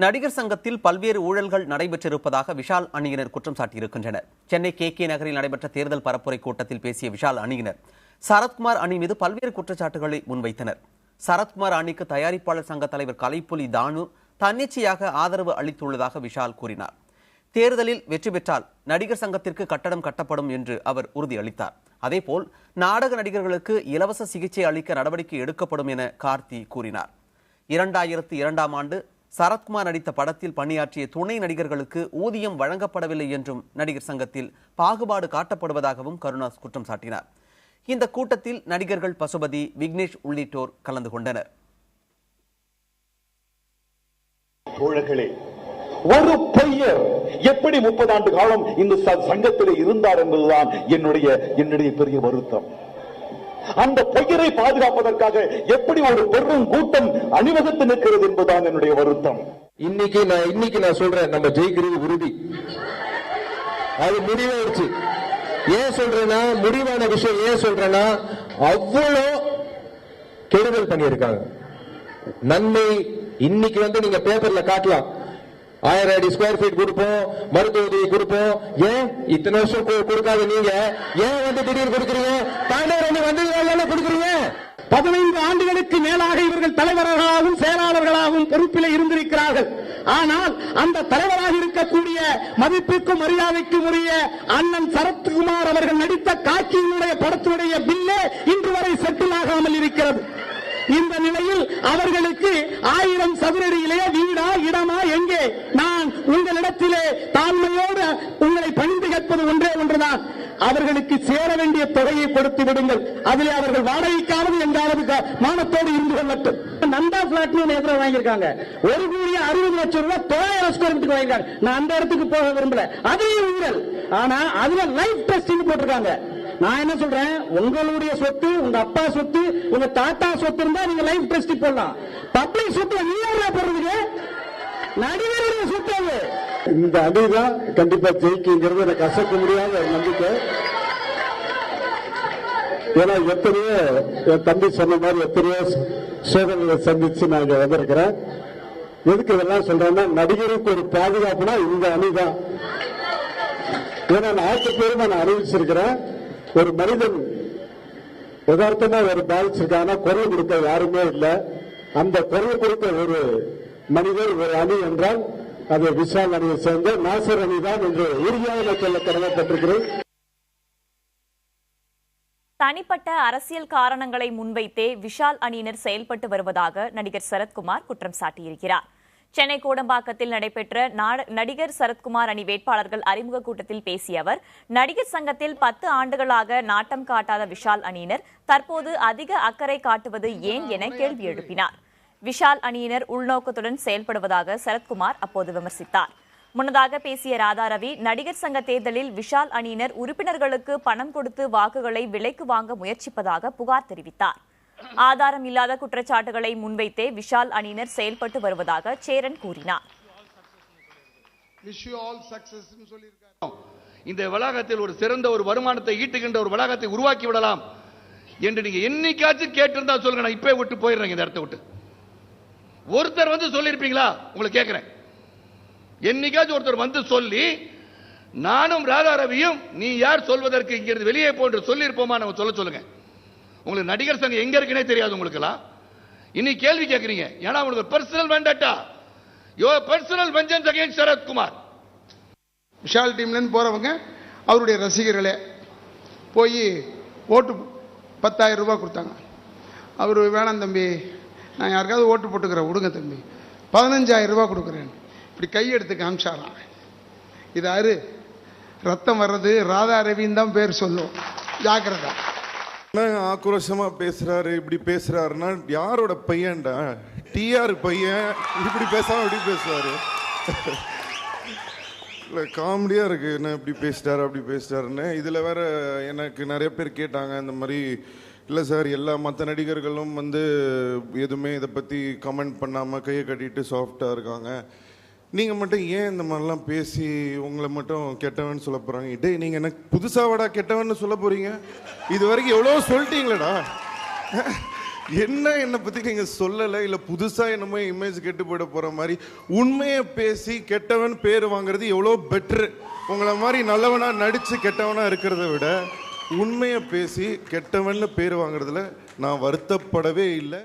நடிகர் சங்கத்தில் பல்வேறு ஊழல்கள் நடைபெற்றிருப்பதாக விஷால் அணியினர் குற்றம் சாட்டியிருக்கின்றனர். சென்னை KK நகரில் நடைபெற்ற தேர்தல் பரப்புரை கூட்டத்தில் பேசிய விஷால் அணியினர் சரத்குமார் அணி மீது பல்வேறு குற்றச்சாட்டுகளை முன்வைத்தனர். சரத்குமார் அணிக்கு தயாரிப்பாளர் சங்க தலைவர் கலைப்புலி தானு தன்னிச்சையாக ஆதரவு அளித்துள்ளதாக விஷால் கூறினார். தேர்தலில் வெற்றி பெற்றால் நடிகர் சங்கத்திற்கு கட்டடம் கட்டப்படும் என்று அவர் உறுதியளித்தார். அதேபோல் நாடக நடிகர்களுக்கு இலவச சிகிச்சை அளிக்க நடவடிக்கை எடுக்கப்படும் என கார்த்தி கூறினார். 2002ஆம் ஆண்டு சரத்குமார் நடித்த படத்தில் பணியாற்றிய துணை நடிகர்களுக்கு ஊதியம் வழங்கப்படவில்லை என்றும் நடிகர் சங்கத்தில் பாகுபாடு காட்டப்படுவதாகவும் கருணாஸ் குற்றம் சாட்டினார். இந்த கூட்டத்தில் நடிகர்கள் பசுபதி, விக்னேஷ் உள்ளிட்டோர் கலந்து கொண்டனர். ஒரு பையர் எப்படி 30 ஆண்டு காலம் இந்த சங்கத்தில் இருந்தார் என்பதுதான் என்னுடைய பெரிய வருத்தம். அந்த பெயரை பாதுகாப்பதற்காக எப்படி ஒரு பெரும் கூட்டம் அணிவகுத்து நிற்கிறது என்பதுதான் என்னுடைய வருத்தம். இன்னைக்கு நான் சொல்றேன், நம்ம ஜெயிக்கிறது உறுதி. அது முடிவாயிடுச்சு. ஏன் சொல்றேன்னா, முடிவான விஷயம் ஏன் சொல்றேன்னா, அவ்வளோ கெடுதல் பண்ணியிருக்காங்க. நன்மை இன்னைக்கு நீங்க பேப்பர்ல காட்டலாம், 1000 அடி ஸ்கொயர் ஃபீட் கொடுப்போம், மருத்துவ உதவி கொடுப்போம். ஏன் இத்தனை வருஷம் கொடுக்காத நீங்க ஏன் திடீர்னு கொடுக்குறீங்க? 12 வந்து கொடுக்குறீங்க. 15 ஆண்டுகளுக்கு மேலாக இவர்கள் தலைவர்களாகவும் செயலாளர்களாகவும் பொறுப்பில் இருந்திருக்கிறார்கள். ஆனால் அந்த தலைவராக இருக்கக்கூடிய மதிப்புக்கும் மரியாதைக்கும் உரிய அண்ணன் சரத்குமார் அவர்கள் நடித்த காக்கியினுடைய படத்தினுடைய பில்லே இன்று வரை செட்டில் ஆகாமல் இருக்கிறது. இந்த நிலையில் அவர்களுக்கு 1000 சதுரடியிலே வீடா இடமா எங்கே? நான் உங்களிடத்திலே தாழ்மையோடு உங்களை பணிந்து கேட்பது ஒன்றே ஒன்றுதான், அவர்களுக்கு சேர வேண்டிய தொகையை கொடுத்து விடுங்கள். அதிலே அவர்கள் வாடகைக்காவது எங்காவது மானத்தோடு இருந்து கொள்ளட்டும். நந்தா பிளாட் எதிராக வாங்கியிருக்காங்க, 1,60,00,000 ரூபாய் 9,000 ஸ்கொயர் ஃபீட் வாங்கியிருக்காங்க. நான் அந்த இடத்துக்கு போக விரும்பல, அதையும் ஊழல். ஆனா அதுல லைஃப் டெஸ்டிங் போட்டிருக்காங்க. நான் என்ன சொல்றேன், உங்களுடைய சொத்து, உங்க அப்பா சொத்து, உங்க தாத்தா சொத்து இருந்தா நீங்க லைஃப் டெஸ்ட் போடலாம். பப்ளிக் சொத்து நீங்க போடுறதுக்கு நடிகருடைய சொத்து. இந்த அணிதான் கண்டிப்பா ஜெயிக்குங்கிறது எனக்கு அசைக்க முடியாத நம்பிக்கை. ஏன்னா எத்தனையோ என் தம்பி சொன்ன மாதிரி எத்தனையோ சோதனைகளை சந்திச்சு நான் இங்க வந்திருக்கிறேன். எதுக்கு இதெல்லாம் சொல்றேன்னா, நடிகருக்கு ஒரு பாதுகாப்புனா இந்த அணிதான். ஏன்னா நான் 1000 பேரும் நான் அறிவிச்சிருக்கிறேன். ஒரு மனிதன் யதார்த்தமா ஒரு பாதிச்சிருக்காங்க, குரல் கொடுக்க யாருமே இல்லை. அந்த குரல் கொடுத்த ஒரு மனிதர், ஒரு அணி என்றால் அது விஷால் அணியை சேர்ந்த நாசர் அணிதான் என்று உறுதியாக சொல்ல கடமைப்பட்டிருக்கிறேன். தனிப்பட்ட அரசியல் காரணங்களை முன்வைத்தே விஷால் அணியினர் செயல்பட்டு வருவதாக நடிகர் சரத்குமார் குற்றம் சாட்டியிருக்கிறார். சென்னை கோடம்பாக்கத்தில் நடைபெற்ற நடிகர் சரத்குமார் அணி வேட்பாளர்கள் அறிமுக கூட்டத்தில் பேசிய அவர், நடிகர் சங்கத்தில் 10 ஆண்டுகளாக நாட்டம் காட்டாத விஷால் அணியினர் தற்போது அதிக அக்கறை காட்டுவது ஏன் என கேள்வி எழுப்பினார். விஷால் அணியினர் உள்நோக்கத்துடன் செயல்படுவதாக சரத்குமார் அப்போது விமர்சித்தார். முன்னதாக பேசிய ராதாரவி, நடிகர் சங்க தேர்தலில் விஷால் அணியினர் உறுப்பினர்களுக்கு பணம் கொடுத்து வாக்குகளை விலைக்கு வாங்க முயற்சிப்பதாக புகார் தெரிவித்தார். ஆதாரம் இல்லாத குற்றச்சாட்டுகளை முன்வைத்தே விஷால் அணியினர் செயல்பட்டு வருவதாக சேரன் கூறினார். இந்த வளாகத்தில் ஒரு சிறந்த ஒரு வருமானத்தை ஈட்டுகின்ற ஒரு வளாகத்தை உருவாக்கி விடலாம் என்று நீங்க என்னைக்காச்சும் கேட்டிருந்தா சொல்லுங்க, நான் இப்பவே விட்டு போயிடுறேன் இந்த இடத்தை விட்டு. ஒருத்தர் வந்து சொல்லியிருப்பீங்களா? உங்களை கேட்கிறேன், என்னைக்காச்சும் ஒருத்தர் வந்து சொல்லி நானும் ராதாரவியும் நீ யார் சொல்வதற்கு இங்கிருந்து வெளியே போன்று சொல்லி இருப்போமா? நம்ம சொல்லுங்க. உங்களுக்கு நடிகர் சங்கம் எங்க இருக்குன்னே தெரியாது உங்களுக்குலாம். இன்னைக்கு கேள்வி கேட்கறீங்க, ஏன்னா உங்களுக்கு personal vendetta, your personal vengeance against Sarathkumar. Vishal டீம்லேருந்து போறவங்க அவருடைய ரசிகர்களே போய் ஓட்டு 10,000 ரூபாய் கொடுத்தாங்க. அவர், வேணாம் தம்பி, நான் யாருக்காவது ஓட்டு போட்டுக்கிறேன், விடுங்க தம்பி, 15,000 ரூபாய் கொடுக்குறேன். இப்படி கையெடுத்து காமிச்சாராம். இது யாரு? ரத்தம் வர்றது ராதா ரவின்னு தான் பேர் சொல்லும், ஜாக்கிரதா. ஆக்ரோஷமா பேசுறாரு, இப்படி பேசுறாருன்னா யாரோட பையன்டா? TR பையன் இப்படி பேசாம இப்படி பேசுவாரு. காமெடியா இருக்கு, என்ன இப்படி பேசிட்டாரு அப்படி பேசிட்டாருன்னு. இதுல வேற எனக்கு நிறைய பேர் கேட்டாங்க இந்த மாதிரி, இல்லை சார் எல்லா மற்ற நடிகர்களும் எதுவுமே இதை பற்றி கமெண்ட் பண்ணாமல் கையை கட்டிட்டு சாஃப்டாக இருக்காங்க, நீங்கள் மட்டும் ஏன் இந்த மாதிரிலாம் பேசி உங்களை மட்டும் கெட்டவன் சொல்ல போகிறாங்க? டேய், நீங்கள் எனக்கு புதுசாகடா கெட்டவன் சொல்ல போகிறீங்க? இது வரைக்கும் எவ்வளோ சொல்லிட்டீங்களடா. என்னை பத்தி நீங்க சொல்லலை, இல்ல புதுசா என்னமோ இமேஜ் கெட்டு போயிட போற மாதிரி. உண்மையை பேசி கெட்டவன் பேர் வாங்குறது எவ்வளோ பெட்ரு. உங்களை மாதிரி நல்லவனா நடிச்சு கெட்டவனா இருக்கிறத விட உண்மையை பேசி கெட்டவன் பேர் வாங்குறதுல நான் வருத்தப்படவே இல்லை.